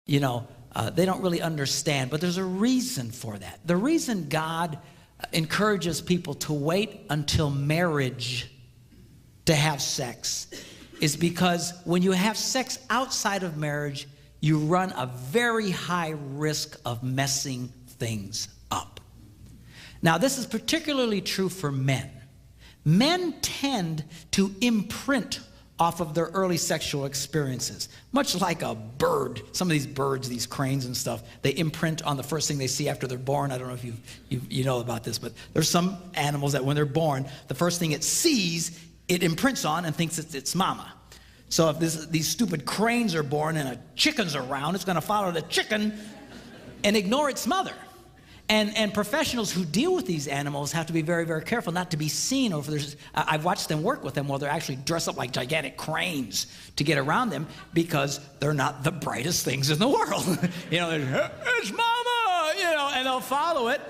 they don't really understand. But there's a reason for that. The reason God encourages people to wait until marriage to have sex is because when you have sex outside of marriage, you run a very high risk of messing things up. Now, this is particularly true for men. Men tend to imprint off of their early sexual experiences, much like a bird. Some of these birds, these cranes and stuff, they imprint on the first thing they see after they're born. I don't know if you know about this, but there's some animals that when they're born, the first thing it sees, it imprints on and thinks it's mama. So if these stupid cranes are born and a chicken's around, it's going to follow the chicken and ignore its mother. And professionals who deal with these animals have to be very, very careful not to be seen. I've watched them work with them while they're actually dressed up like gigantic cranes to get around them because they're not the brightest things in the world. It's mama, and they'll follow it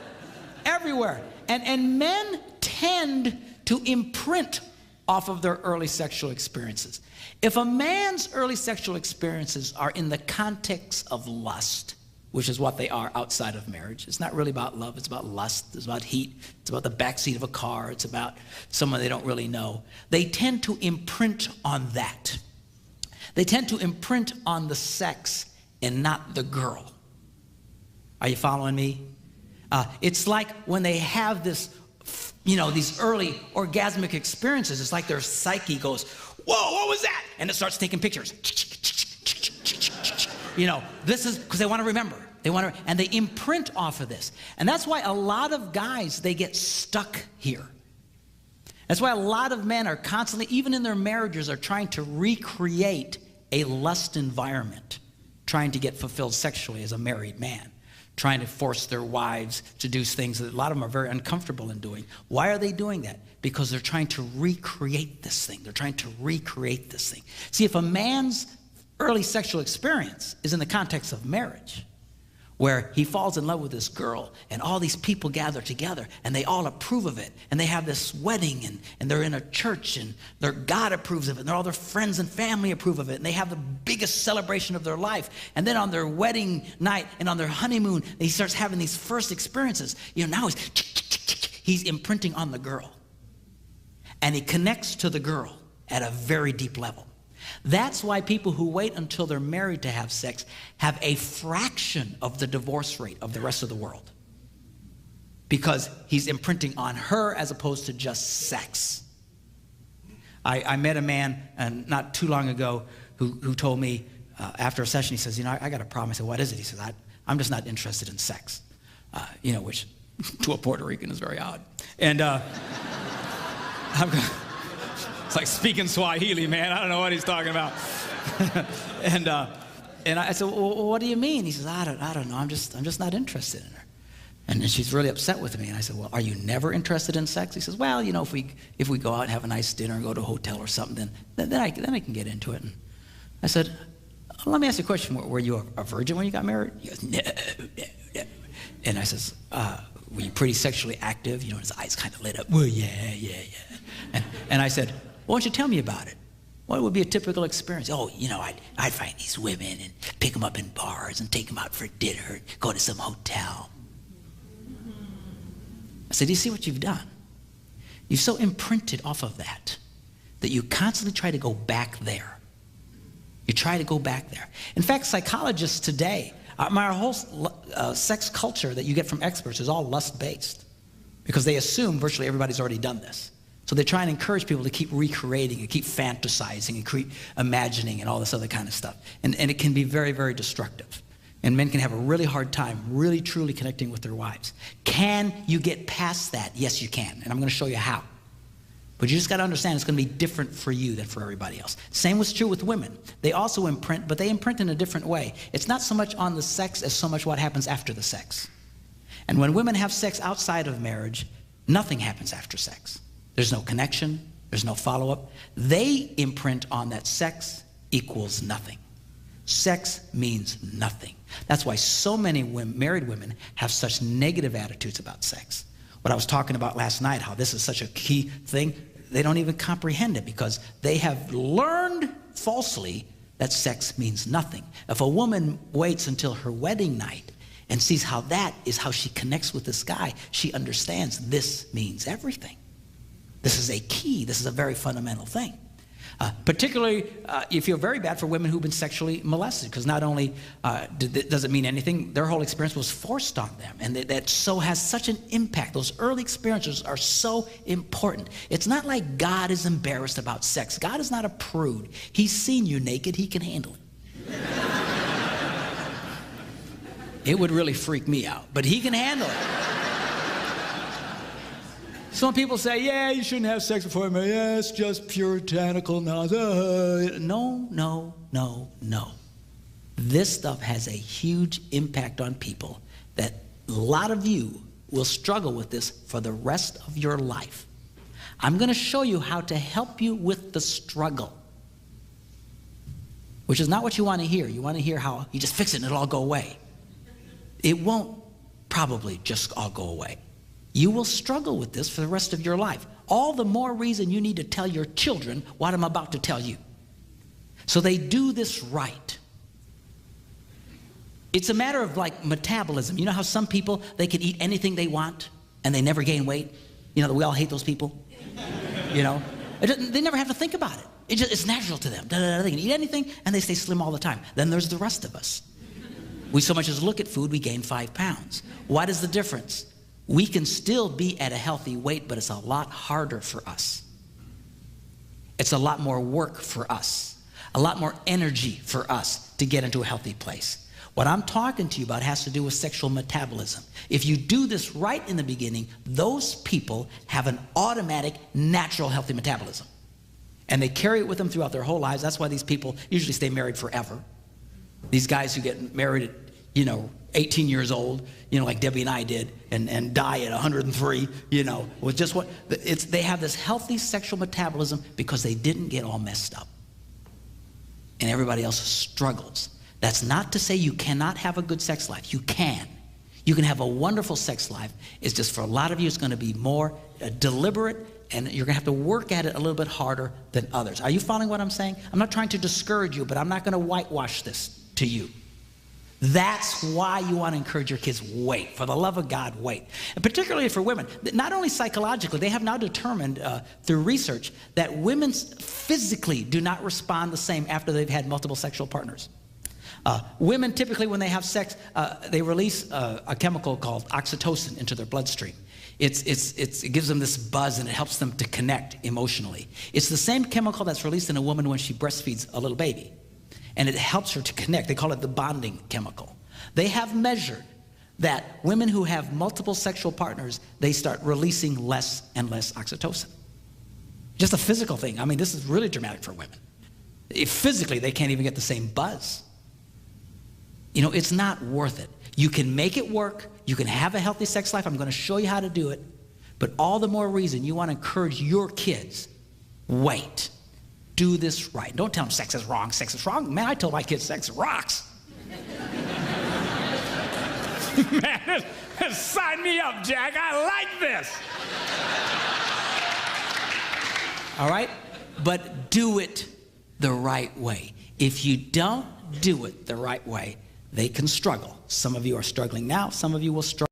everywhere. And men tend to imprint off of their early sexual experiences. If a man's early sexual experiences are in the context of lust, which is what they are outside of marriage. It's not really about love, it's about lust, it's about heat, it's about the backseat of a car, it's about someone they don't really know. They tend to imprint on that. They tend to imprint on the sex and not the girl. Are you following me? It's like when they have this, these early orgasmic experiences, it's like their psyche goes, whoa, what was that? And it starts taking pictures. This is because they want to remember. And they imprint off of this. And that's why a lot of guys, they get stuck here. That's why a lot of men are constantly, even in their marriages, are trying to recreate a lust environment, trying to get fulfilled sexually as a married man, trying to force their wives to do things that a lot of them are very uncomfortable in doing. Why are they doing that? Because they're trying to recreate this thing. They're trying to recreate this thing. See, if a man's early sexual experience is in the context of marriage, where he falls in love with this girl and all these people gather together and they all approve of it and they have this wedding and they're in a church and their God approves of it and all their friends and family approve of it and they have the biggest celebration of their life, and then on their wedding night and on their honeymoon he starts having these first experiences. Now he's imprinting on the girl and he connects to the girl at a very deep level. That's why people who wait until they're married to have sex have a fraction of the divorce rate of the rest of the world. Because he's imprinting on her as opposed to just sex. I met a man not too long ago who told me after a session, he says, I got a problem. I said, what is it? He says, I'm just not interested in sex. Which to a Puerto Rican is very odd. And it's like speaking Swahili, man. I don't know what he's talking about. and I said, well, what do you mean? He says, I don't know. I'm just not interested in her. And then she's really upset with me. And I said, well, are you never interested in sex? He says, well, if we go out and have a nice dinner and go to a hotel or something, then I can get into it. And I said, let me ask you a question. Were you a virgin when you got married? He goes, no. And I says, were you pretty sexually active? His eyes kind of lit up. Well, yeah. And I said, why don't you tell me about it? What would be a typical experience? I'd find these women and pick them up in bars and take them out for dinner and go to some hotel. I said, do you see what you've done? You've so imprinted off of that you constantly try to go back there. You try to go back there. In fact, psychologists today, our whole sex culture that you get from experts is all lust-based because they assume virtually everybody's already done this. So they try and encourage people to keep recreating and keep fantasizing and keep imagining and all this other kind of stuff. And it can be very, very destructive. And men can have a really hard time really, truly connecting with their wives. Can you get past that? Yes, you can. And I'm going to show you how. But you just got to understand it's going to be different for you than for everybody else. Same was true with women. They also imprint, but they imprint in a different way. It's not so much on the sex as so much what happens after the sex. And when women have sex outside of marriage, nothing happens after sex. There's no connection. There's no follow-up. They imprint on that sex equals nothing. Sex means nothing. That's why so many married women have such negative attitudes about sex. What I was talking about last night, how this is such a key thing, they don't even comprehend it because they have learned falsely that sex means nothing. If a woman waits until her wedding night and sees how that is how she connects with this guy, she understands this means everything. This is a key. This is a very fundamental thing. Particularly, you feel very bad for women who've been sexually molested, because not only does it mean anything, their whole experience was forced on them, and that so has such an impact. Those early experiences are so important. It's not like God is embarrassed about sex. God is not a prude. He's seen you naked. He can handle it. It would really freak me out, but he can handle it. Some people say, yeah, you shouldn't have sex before marriage. Yeah, it's just puritanical nonsense. No, no, no, no. This stuff has a huge impact on people that a lot of you will struggle with this for the rest of your life. I'm going to show you how to help you with the struggle, which is not what you want to hear. You want to hear how you just fix it and it'll all go away. It won't probably just all go away. You will struggle with this for the rest of your life. All the more reason you need to tell your children what I'm about to tell you, so they do this right. It's a matter of like metabolism. You know how some people, they can eat anything they want and they never gain weight? You know, we all hate those people. You know, they never have to think about it. It's natural to them. They can eat anything and they stay slim all the time. Then there's the rest of us. We so much as look at food, we gain 5 pounds. What is the difference? We can still be at a healthy weight, but it's a lot harder for us. It's a lot more work for us, a lot more energy for us to get into a healthy place. What I'm talking to you about has to do with sexual metabolism. If you do this right in the beginning, those people have an automatic, natural, healthy metabolism. And they carry it with them throughout their whole lives. That's why these people usually stay married forever. These guys who get married at, 18 years old, like Debbie and I did, and die at 103, with just what, they have this healthy sexual metabolism because they didn't get all messed up. And everybody else struggles. That's not to say you cannot have a good sex life. You can. You can have a wonderful sex life. It's just for a lot of you, it's going to be more deliberate, and you're going to have to work at it a little bit harder than others. Are you following what I'm saying? I'm not trying to discourage you, but I'm not going to whitewash this to you. That's why you want to encourage your kids, wait. For the love of God, wait. And particularly for women, not only psychologically, they have now determined through research that women physically do not respond the same after they've had multiple sexual partners. Women typically, when they have sex, they release a chemical called oxytocin into their bloodstream. It gives them this buzz and it helps them to connect emotionally. It's the same chemical that's released in a woman when she breastfeeds a little baby. And it helps her to connect. They call it the bonding chemical. They have measured that women who have multiple sexual partners, they start releasing less and less oxytocin. Just a physical thing. I mean, this is really dramatic for women. Physically, they can't even get the same buzz. It's not worth it. You can make it work. You can have a healthy sex life. I'm going to show you how to do it. But all the more reason you want to encourage your kids, wait. Do this right. Don't tell them sex is wrong. Sex is wrong. Man, I told my kids sex rocks. Man, sign me up, Jack. I like this. All right? But do it the right way. If you don't do it the right way, they can struggle. Some of you are struggling now. Some of you will struggle.